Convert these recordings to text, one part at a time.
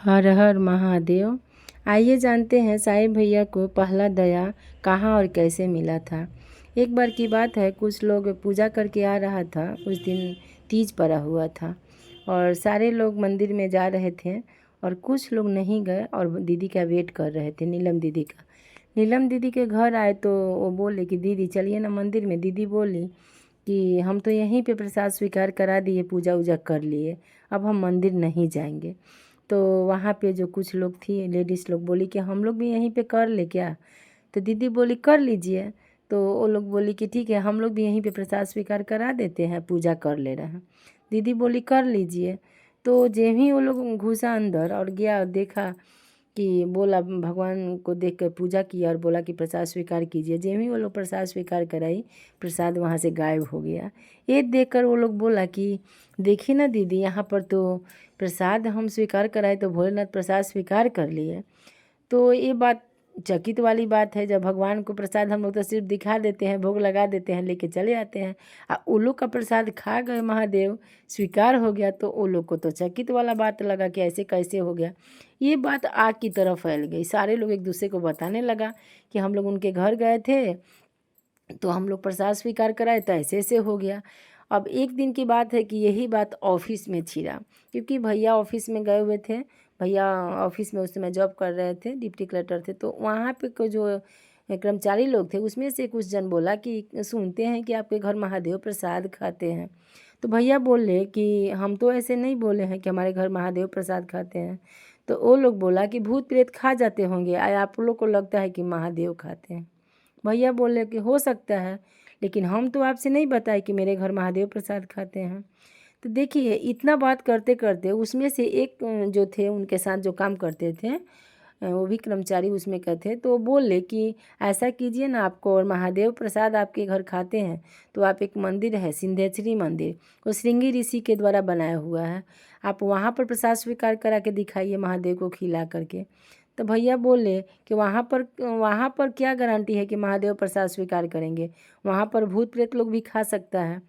हर हर महादेव। आइए जानते हैं साईं भैया को पहला दया कहाँ और कैसे मिला था। एक बार की बात है, कुछ लोग पूजा करके आ रहा था। उस दिन तीज पड़ा हुआ था और सारे लोग मंदिर में जा रहे थे और कुछ लोग नहीं गए और दीदी का वेट कर रहे थे, नीलम दीदी का। नीलम दीदी के घर आए तो वो बोले कि दीदी चलिए ना मंदिर में। दीदी बोली कि हम तो यहीं पे प्रसाद स्वीकार करा दिए, पूजा वूजा कर लिए, अब हम मंदिर नहीं जाएंगे। तो वहाँ पे जो कुछ लोग थी लेडीज़ लोग बोली कि हम लोग भी यहीं पे कर ले क्या। तो दीदी बोली कर लीजिए। तो वो लोग बोली कि ठीक है, हम लोग भी यहीं पे प्रसाद स्वीकार करा देते हैं, पूजा कर ले रहे हैं। दीदी बोली कर लीजिए। तो जब ही वो लोग घुसा अंदर और गया और देखा कि बोला, भगवान को देख कर पूजा किया और बोला कि प्रसाद स्वीकार कीजिए। जब ही वो लोग प्रसाद स्वीकार कराई, प्रसाद वहाँ से गायब हो गया। ये देखकर वो लोग बोला कि देखिए ना दीदी, यहाँ पर तो प्रसाद हम स्वीकार कराए तो भोलेनाथ प्रसाद स्वीकार कर लिए। तो ये बात चकित वाली बात है, जब भगवान को प्रसाद हम लोग तो सिर्फ दिखा देते हैं, भोग लगा देते हैं, लेके चले आते हैं। उन लोग का प्रसाद खा गए, महादेव स्वीकार हो गया। तो उन लोग को तो चकित वाला बात लगा कि ऐसे कैसे हो गया। ये बात आग की तरह फैल गई। सारे लोग एक दूसरे को बताने लगा कि हम लोग उनके घर गए थे तो हम लोग प्रसाद स्वीकार कराए तो ऐसे ऐसे हो गया। अब एक दिन की बात है कि यही बात ऑफिस में छिड़ा, क्योंकि भैया ऑफिस में गए हुए थे। भैया ऑफिस में उस समय जॉब कर रहे थे, डिप्टी कलेक्टर थे। तो वहाँ पे को जो कर्मचारी लोग थे उसमें से कुछ जन बोला कि सुनते हैं कि आपके घर महादेव प्रसाद खाते हैं। तो भैया बोले कि हम तो ऐसे नहीं बोले हैं कि हमारे घर महादेव प्रसाद खाते हैं। तो वो लोग बोला कि भूत प्रेत खा जाते होंगे, आप लोग को लगता है कि महादेव खाते हैं। भैया बोले कि हो सकता है, लेकिन हम तो आपसे नहीं बताए कि मेरे घर महादेव प्रसाद खाते हैं। तो देखिए, इतना बात करते करते उसमें से एक जो थे उनके साथ जो काम करते थे, वो भी कर्मचारी उसमें का थे। तो वो बोले कि ऐसा कीजिए ना, आपको और महादेव प्रसाद आपके घर खाते हैं तो आप, एक मंदिर है सिंधेश्वरी मंदिर, वो श्रृंगी ऋषि के द्वारा बनाया हुआ है, आप वहाँ पर प्रसाद स्वीकार करा के दिखाइए महादेव को खिला करके। तो भैया बोले कि वहाँ पर क्या गारंटी है कि महादेव प्रसाद स्वीकार करेंगे, वहाँ पर भूत प्रेत लोग भी खा सकता है।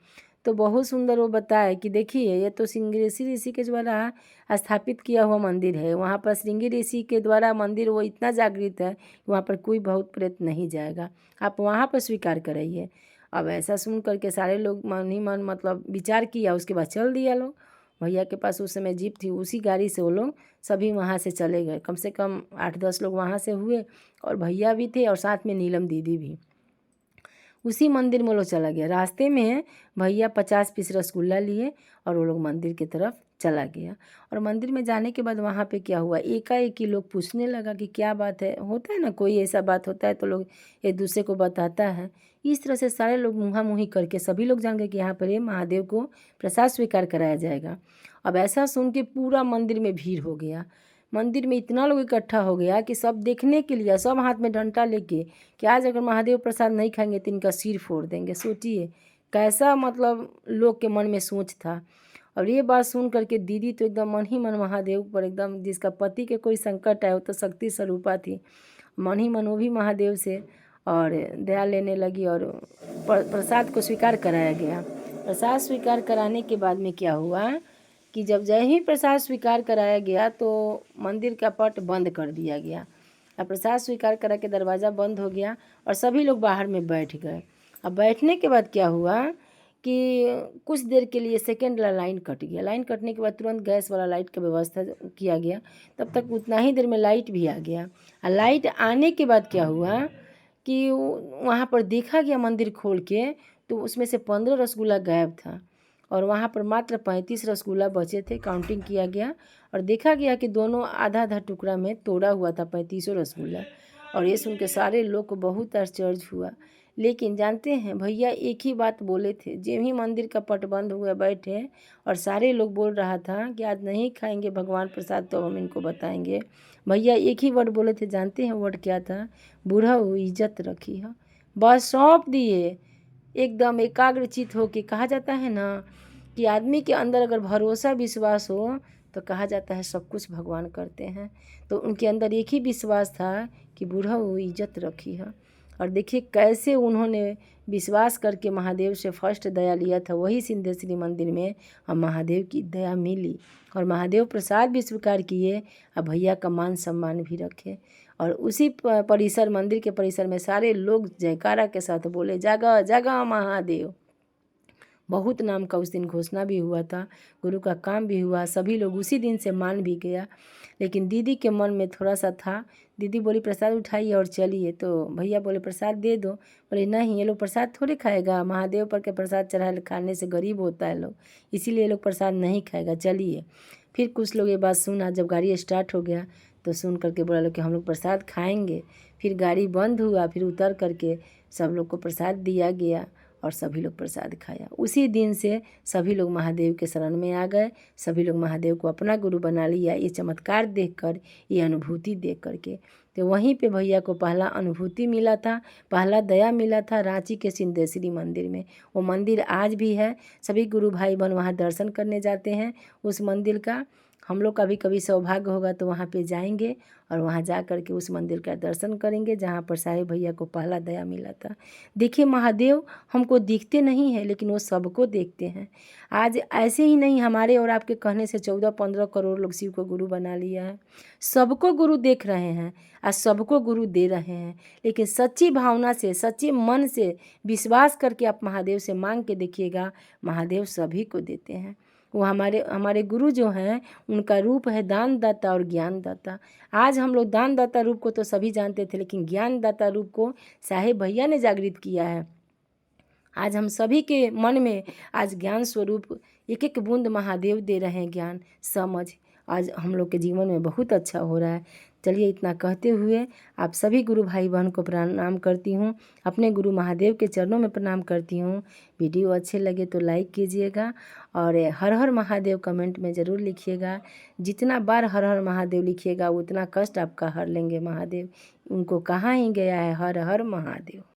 तो बहुत सुंदर वो बताए कि देखिए, ये तो श्रृंगी ऋषि के द्वारा स्थापित किया हुआ मंदिर है। वहाँ पर श्रृंगी ऋषि के द्वारा मंदिर वो इतना जागृत है कि वहाँ पर कोई भूत प्रेत नहीं जाएगा, आप वहाँ पर स्वीकार कराइए। अब ऐसा सुन करके सारे लोग मन ही मन मतलब विचार किया, उसके बाद चल दिया लोग। भैया के पास उस समय जीप थी, उसी गाड़ी से वो लोग सभी वहाँ से चले गए। कम से कम 8-10 लोग वहाँ से हुए और भैया भी थे और साथ में नीलम दीदी भी। उसी मंदिर में वो लोग चला गया। रास्ते में भैया 50 पीस रसगुल्ला लिए और वो लोग मंदिर की तरफ चला गया। और मंदिर में जाने के बाद वहाँ पे क्या हुआ, एकाएक ही लोग पूछने लगा कि क्या बात है। होता है ना, कोई ऐसा बात होता है तो लोग एक दूसरे को बताता है। इस तरह से सारे लोग मुँहा मुँही करके सभी लोग जान गए कि यहाँ पर ये महादेव को प्रसाद स्वीकार कराया जाएगा। अब ऐसा सुन के पूरा मंदिर में भीड़ हो गया। मंदिर में इतना लोग इकट्ठा हो गया कि सब देखने के लिए, सब हाथ में डंडा लेके कि आज अगर महादेव प्रसाद नहीं खाएंगे तो इनका सिर फोड़ देंगे। सोचिए कैसा मतलब लोग के मन में सोच था। और ये बात सुन करके दीदी तो एकदम मन ही मन महादेव पर एकदम, जिसका पति के कोई संकट है वो तो शक्ति स्वरूपा थी, मन ही मन वो भी महादेव से और दया लेने लगी और प्रसाद को स्वीकार कराया गया। प्रसाद स्वीकार कराने के बाद में क्या हुआ कि जब जय ही प्रसाद स्वीकार कराया गया तो मंदिर का पट बंद कर दिया गया। अब प्रसाद स्वीकार करा के दरवाज़ा बंद हो गया और सभी लोग बाहर में बैठ गए। अब बैठने के बाद क्या हुआ कि कुछ देर के लिए सेकेंड लाइन कट गया। लाइन कटने के बाद तुरंत गैस वाला लाइट का व्यवस्था किया गया। तब तक उतना ही देर में लाइट भी आ गया। और लाइट आने के बाद क्या हुआ कि वहाँ पर देखा गया मंदिर खोल के, तो उसमें से 15 रसगुल्ला गायब था और वहाँ पर मात्र 35 रसगुल्ला बचे थे। काउंटिंग किया गया और देखा गया कि दोनों आधा आधा टुकड़ा में तोड़ा हुआ था 35 रसगुल्ला। और ये सुन के सारे लोग को बहुत आश्चर्य हुआ। लेकिन जानते हैं, भैया एक ही बात बोले थे। जब ही मंदिर का पट बंद हुआ बैठे और सारे लोग बोल रहा था कि आज नहीं खाएंगे भगवान प्रसाद तो हम इनको बताएंगे, भैया एक ही वर्ड बोले थे। जानते हैं वर्ड क्या था? बूढ़ा हो इज्जत रखी है। बस सौंप दिए एकदम एकाग्रचित हो के। कहा जाता है ना कि आदमी के अंदर अगर भरोसा विश्वास हो तो कहा जाता है सब कुछ भगवान करते हैं। तो उनके अंदर एक ही विश्वास था कि बूढ़ा वो इज्जत रखी है। और देखिए कैसे उन्होंने विश्वास करके महादेव से फर्स्ट दया लिया था, वही सिद्धेश्वरी मंदिर में अब महादेव की दया मिली और महादेव प्रसाद भी स्वीकार किए और भैया का मान सम्मान भी रखे। और उसी परिसर मंदिर के परिसर में सारे लोग जयकारा के साथ बोले जागा जागा महादेव। बहुत नाम का उस दिन घोषणा भी हुआ था, गुरु का काम भी हुआ, सभी लोग उसी दिन से मान भी गया। लेकिन दीदी के मन में थोड़ा सा था, दीदी बोली प्रसाद उठाइए और चलिए, तो भैया बोले प्रसाद दे दो। बोले नहीं, ये लोग प्रसाद थोड़े खाएगा, महादेव पर के प्रसाद चढ़ा खाने से गरीब होता है लोग, इसीलिए ये लोग प्रसाद नहीं खाएगा, चलिए। फिर कुछ लोग ये बात सुना, जब गाड़ी स्टार्ट हो गया तो सुन करके बोला लोग कि हम लोग प्रसाद खाएंगे। फिर गाड़ी बंद हुआ, फिर उतर करके सब लोग को प्रसाद दिया गया और सभी लोग प्रसाद खाया। उसी दिन से सभी लोग महादेव के शरण में आ गए, सभी लोग महादेव को अपना गुरु बना लिया, ये चमत्कार देखकर, ये अनुभूति देख करके। तो वहीं पे भैया को पहला अनुभूति मिला था, पहला दया मिला था रांची के सिद्धेश्वरी मंदिर में। वो मंदिर आज भी है, सभी गुरु भाई बहन वहाँ दर्शन करने जाते हैं उस मंदिर का। हम लोग का भी कभी सौभाग्य होगा तो वहाँ पे जाएंगे और वहाँ जा कर के उस मंदिर का दर्शन करेंगे जहाँ पर साहिब भैया को पहला दया मिला था। देखिए महादेव हमको दिखते नहीं हैं, लेकिन वो सबको देखते हैं। आज ऐसे ही नहीं, हमारे और आपके कहने से 14-15 करोड़ लोग शिव को गुरु बना लिया है। सबको गुरु देख रहे हैं और सबको गुरु दे रहे हैं, लेकिन सच्ची भावना से, सच्चे मन से विश्वास करके आप महादेव से मांग के देखिएगा, महादेव सभी को देते हैं। वो हमारे गुरु जो हैं, उनका रूप है दानदाता और ज्ञानदाता। आज हम लोग दानदाता रूप को तो सभी जानते थे, लेकिन ज्ञानदाता रूप को साहिब भैया ने जागृत किया है। आज हम सभी के मन में आज ज्ञान स्वरूप एक एक बूंद महादेव दे रहे हैं, ज्ञान समझ आज हम लोग के जीवन में बहुत अच्छा हो रहा है। चलिए इतना कहते हुए आप सभी गुरु भाई बहन को प्रणाम करती हूँ, अपने गुरु महादेव के चरणों में प्रणाम करती हूँ। वीडियो अच्छे लगे तो लाइक कीजिएगा और हर हर महादेव कमेंट में ज़रूर लिखिएगा। जितना बार हर हर महादेव लिखिएगा उतना कष्ट आपका हर लेंगे महादेव, उनको कहाँ ही गया है हर हर महादेव।